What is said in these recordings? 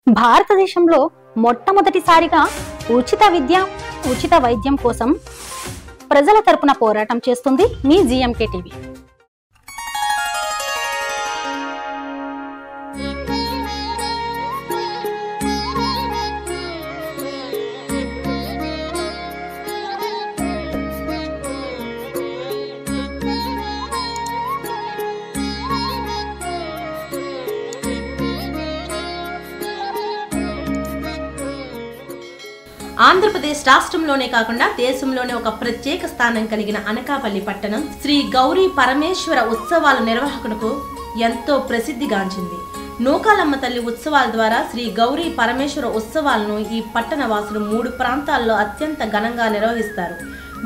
భారతదేశంలో మొట్టమొదటిసారిగా ఉచిత విద్య, ఉచిత వైద్యం కోసం ప్రజల తరపున పోరాటం చేస్తుంది మీ జీఎంకే టీవీ. ఆంధ్రప్రదేశ్ రాష్ట్రంలోనే కాకుండా దేశంలోనే ఒక ప్రత్యేక స్థానం కలిగిన అనకాపల్లి పట్టణం శ్రీ గౌరీ పరమేశ్వర ఉత్సవాల నిర్వహణకు ఎంతో ప్రసిద్ధిగాంచింది. నూకాలమ్మ తల్లి ఉత్సవాల ద్వారా శ్రీ గౌరీ పరమేశ్వర ఉత్సవాలను ఈ పట్టణ వాసులు 3 ప్రాంతాల్లో అత్యంత ఘనంగా నిర్వహిస్తారు.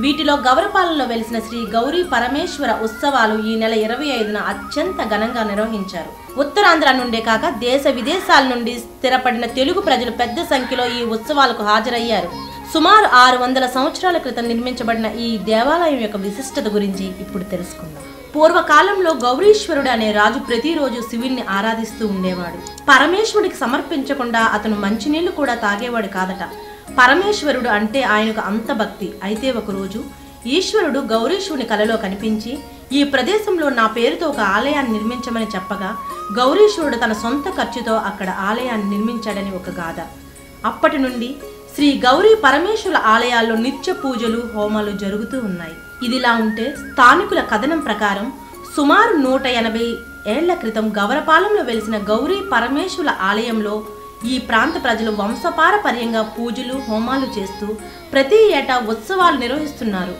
వీటిలో గౌరపాలెంలో వెలిసిన శ్రీ గౌరీ పరమేశ్వర ఉత్సవాలు ఈ నెల 25న అత్యంత ఘనంగా నిర్వహించారు. ఉత్తరాంధ్ర నుండే కాక దేశ విదేశాల నుండి స్థిరపడిన తెలుగు ప్రజలు పెద్ద సంఖ్యలో ఈ ఉత్సవాలకు హాజరయ్యారు. సుమారు 600 సంవత్సరాల క్రితం నిర్మించబడిన ఈ దేవాలయం యొక్క విశిష్టత గురించి ఇప్పుడు తెలుసుకుందాం. పూర్వకాలంలో గౌరీశ్వరుడు అనే రాజు ప్రతిరోజు శివుణ్ణి ఆరాధిస్తూ ఉండేవాడు. పరమేశ్వరుడికి సమర్పించకుండా అతను మంచినీళ్లు కూడా తాగేవాడు కాదట. పరమేశ్వరుడు అంటే ఆయనకు అంత భక్తి. అయితే ఒకరోజు ఈశ్వరుడు గౌరీశ్వరుని కలలో కనిపించి ఈ ప్రదేశంలో నా పేరుతో ఒక ఆలయాన్ని నిర్మించమని చెప్పగా గౌరీశ్వరుడు తన సొంత ఖర్చుతో అక్కడ ఆలయాన్ని నిర్మించాడని ఒక గాథ. అప్పటి నుండి శ్రీ గౌరీ పరమేశ్వర ఆలయాల్లో నిత్య పూజలు, హోమాలు జరుగుతూ ఉన్నాయి. ఇదిలా ఉంటే స్థానికుల కథనం ప్రకారం సుమారు 180 ఏళ్ల క్రితం గౌరపాలెంలో వెలిసిన గౌరీ పరమేశ్వర ఆలయంలో ఈ ప్రాంత ప్రజలు వంశపారపర్యంగా పూజలు, హోమాలు చేస్తూ ప్రతి ఏటా ఉత్సవాలు నిర్వహిస్తున్నారు.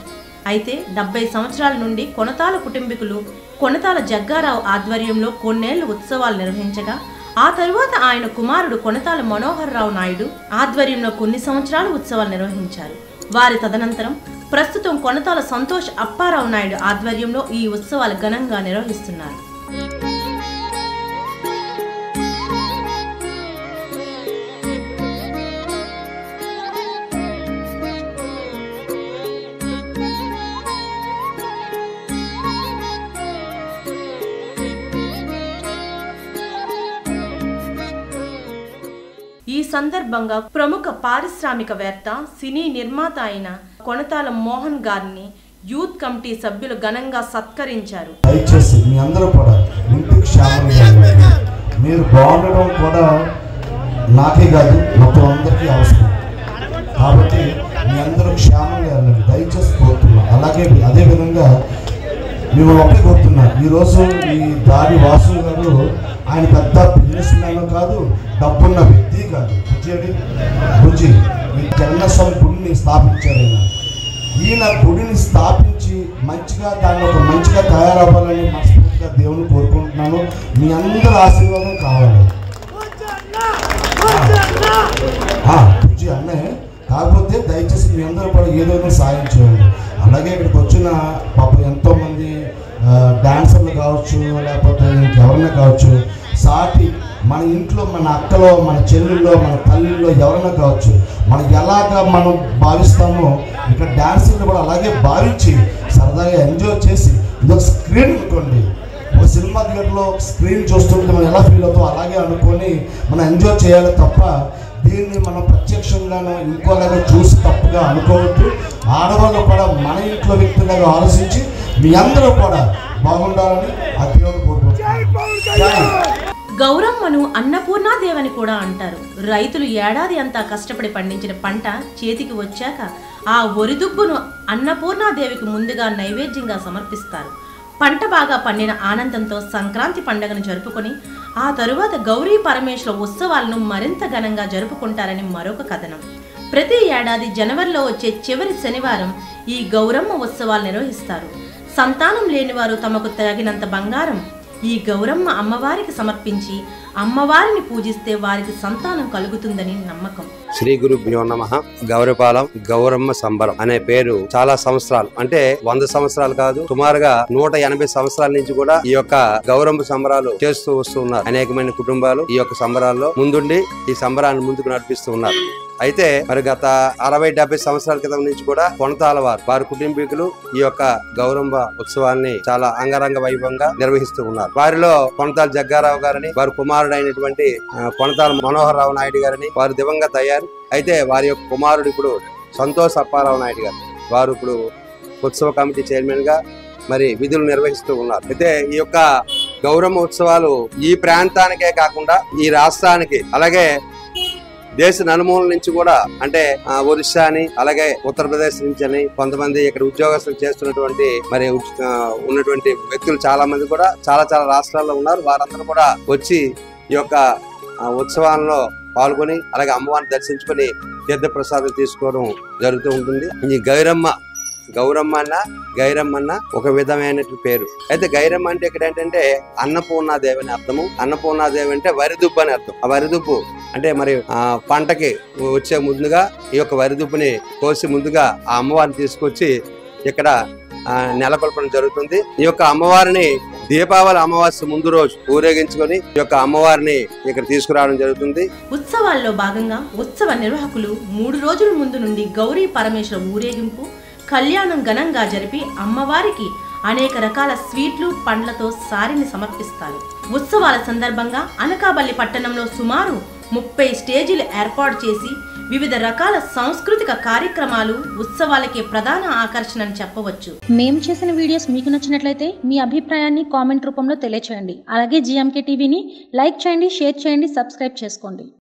అయితే 70 సంవత్సరాల నుండి కొనతాల కుటుంబీకులు కొనతాల జగ్గారావు ఆధ్వర్యంలో కొన్నేళ్లు ఉత్సవాలు నిర్వహించగా ఆ తరువాత ఆయన కుమారుడు కొనతాల మనోహర్ రావు నాయుడు ఆధ్వర్యంలో కొన్ని సంవత్సరాలు ఉత్సవాలు నిర్వహించారు. వారి తదనంతరం ప్రస్తుతం కొనతాల సంతోష్ అప్పారావు నాయుడు ఆధ్వర్యంలో ఈ ఉత్సవాలు ఘనంగా నిర్వహిస్తున్నారు. ఈ సందర్భంగా ప్రముఖ పారిశ్రామికవేత్త, సినీ నిర్మాత అయిన కొనతాల మోహన్ గారిని యూత్ కమిటీ సభ్యులు ఘనంగా సత్కరించారు. దయచేసి మీ అందరూ కూడా ఇంటికి క్షేమంగా మీరు బాగుండడం కూడా నాకే కాదు మొత్తం అందరికీ అవసరం. కాబట్టి మీ అందరూ క్షేమంగా వెళ్ళండి దయచేసి కోరుతున్నా. అలాగే అదేవిధంగా మేము ఒకటే కోరుతున్నా, ఈరోజు ఈ దారి వాసు గారు ఆయన పెద్ద బిజినెస్ మ్యాన్ కాదు, డబ్బున్న వ్యక్తి కాదు. బుజ్జి ఈ జగన్నాథస్వామి గుడిని స్థాపించారు. ఈయన గుడిని స్థాపించి మంచిగా దాన్ని ఒక మంచిగా తయారవ్వాలని మనస్ఫూర్తిగా దేవుని కోరుకుంటున్నాను. మీ అందరి ఆశీర్వాదం కావాలి. బుజ్జి అన్నే కాకపోతే దయచేసి మీ అందరూ కూడా ఏదో సాయం చేయండి. అలాగే ఇక్కడికి వచ్చిన పాప ఎంతోమంది డాన్సర్లు కావచ్చు, లేకపోతే ఇంకెవరైనా కావచ్చు, సాటి మన ఇంట్లో మన అక్కలో, మన చెల్లెల్లో, మన తల్లిలో ఎవరైనా కావచ్చు, మనం ఎలాగ మనం భావిస్తామో ఇక్కడ డాన్సర్లు కూడా అలాగే భావించి సరదాగా ఎంజాయ్ చేసి ఇదొక స్క్రీన్ అనుకోండి. ఒక సినిమా థియేటర్లో స్క్రీన్ చూస్తుంటే మనం ఎలా ఫీల్ అవుతామో అలాగే అనుకొని మనం ఎంజాయ్ చేయాలి తప్ప దీన్ని మనం ప్రత్యక్షంగానో ఇంకోలాగా చూసి తప్పుగా అనుకోవద్దు. ఆడవాళ్ళు కూడా మన ఇంట్లో వ్యక్తులాగా ఆలోచించి మీ అందరూ కూడా బాగుండాలని ఆ దేవుని కోరుకుంటున్నాను. గౌరమ్మను అన్నపూర్ణాదేవని కూడా అంటారు. రైతులు ఏడాది అంతా కష్టపడి పండించిన పంట చేతికి వచ్చాక ఆ ఒరిదుబ్బును అన్నపూర్ణాదేవికి ముందుగా నైవేద్యంగా సమర్పిస్తారు. పంట బాగా పండిన ఆనందంతో సంక్రాంతి పండుగను జరుపుకొని ఆ తరువాత గౌరీ పరమేశ్వర ఉత్సవాలను మరింత ఘనంగా జరుపుకుంటారని మరొక కథనం. ప్రతి ఏడాది జనవరిలో వచ్చే చివరి శనివారం ఈ గౌరమ్మ ఉత్సవాలు నిర్వహిస్తారు. సంతానం లేనివారు తమకు తగినంత బంగారం ఈ గౌరమ్మ అమ్మవారికి సమర్పించి అమ్మవారిని పూజిస్తే వారికి సంతానం కలుగుతుందని నమ్మకం. శ్రీ గురుభ్యో నమః. గౌరపాలెం గౌరమ్మ సంబరం అనే పేరు చాలా సంవత్సరాలు, అంటే 100 సంవత్సరాలు కాదు, సుమారుగా 180 సంవత్సరాల నుంచి కూడా ఈ యొక్క గౌరమ్మ సంబరాలు చేస్తూ వస్తూ ఉన్నారు. అనేకమైన కుటుంబాలు ఈ యొక్క సంబరాల్లో ముందుండి ఈ సంబరాన్ని ముందుకు నడిపిస్తూ ఉన్నారు. అయితే మరి గత 60-70 సంవత్సరాల క్రితం నుంచి కూడా కొనతాల వారి కుటుంబీకులు ఈ యొక్క గౌరమ్మ ఉత్సవాన్ని చాలా అంగరంగ వైభవంగా నిర్వహిస్తూ ఉన్నారు. వారిలో కొనతాల జగ్గారావు గారని, వారి కుమారుడైనటువంటి కొనతాల మనోహర్ రావు నాయుడు గారని వారు దివంగత అయ్యారు. అయితే వారి యొక్క కుమారుడు ఇప్పుడు సంతోష్ అప్పారావు నాయుడు గారు, వారు ఇప్పుడు ఉత్సవ కమిటీ చైర్మన్ గా మరి విధులు నిర్వహిస్తూ ఉన్నారు. అయితే ఈ యొక్క గౌరమ్మ ఉత్సవాలు ఈ ప్రాంతానికే కాకుండా ఈ రాష్ట్రానికి, అలాగే దేశ నలుమూల నుంచి కూడా, అంటే ఒరిస్సా అని, అలాగే ఉత్తరప్రదేశ్ నుంచి అని, కొంతమంది ఇక్కడ ఉద్యోగస్తులు చేస్తున్నటువంటి మరి ఉన్నటువంటి వ్యక్తులు చాలా మంది కూడా చాలా రాష్ట్రాల్లో ఉన్నారు. వారందరూ కూడా వచ్చి ఈ యొక్క ఉత్సవాల్లో పాల్గొని అలాగే అమ్మవారిని దర్శించుకొని తీర్థ ప్రసాదం తీసుకోవడం జరుగుతూ ఉంటుంది. ఈ గౌరమ్మ అన్న ఒక విధమైన పేరు. అయితే గౌరమ్మ అంటే ఇక్కడ ఏంటంటే అన్నపూర్ణాదేవి అని అర్థము. అన్నపూర్ణాదేవి అంటే వరిదుబ్బు అని అర్థం. ఆ వరిదుబ్బు అంటే మరి పంటకి వచ్చే ముందుగా ఈ యొక్క వరిదుబ్బుని కోసి ముందుగా ఆ అమ్మవారిని తీసుకొచ్చి ఇక్కడ నెలకొల్పడం జరుగుతుంది. ఈ యొక్క అమ్మవారిని దీపావళి అమావాస్య ముందు రోజు ఊరేగించుకొని ఈ యొక్క అమ్మవారిని ఇక్కడ తీసుకురావడం జరుగుతుంది. ఉత్సవాల్లో భాగంగా ఉత్సవ నిర్వాహకులు 3 రోజుల ముందు నుండి గౌరీ పరమేశ్వర ఊరేగింపు, కళ్యాణం ఘనంగా జరిపి అమ్మవారికి అనేక రకాల స్వీట్లు, పండ్లతో సారిని సమర్పిస్తారు. ఉత్సవాల సందర్భంగా అనకాపల్లి పట్టణంలో సుమారు 30 స్టేజీలు ఏర్పాటు చేసి వివిధ రకాల సాంస్కృతిక కార్యక్రమాలు ఉత్సవాలకే ప్రధాన ఆకర్షణ అని చెప్పవచ్చు. మేము చేసిన వీడియోస్ మీకు నచ్చినట్లయితే మీ అభిప్రాయాన్ని కామెంట్ రూపంలో తెలియచేయండి. అలాగే GMK టీవీని లైక్ చేయండి, షేర్ చేయండి, సబ్స్క్రైబ్ చేసుకోండి.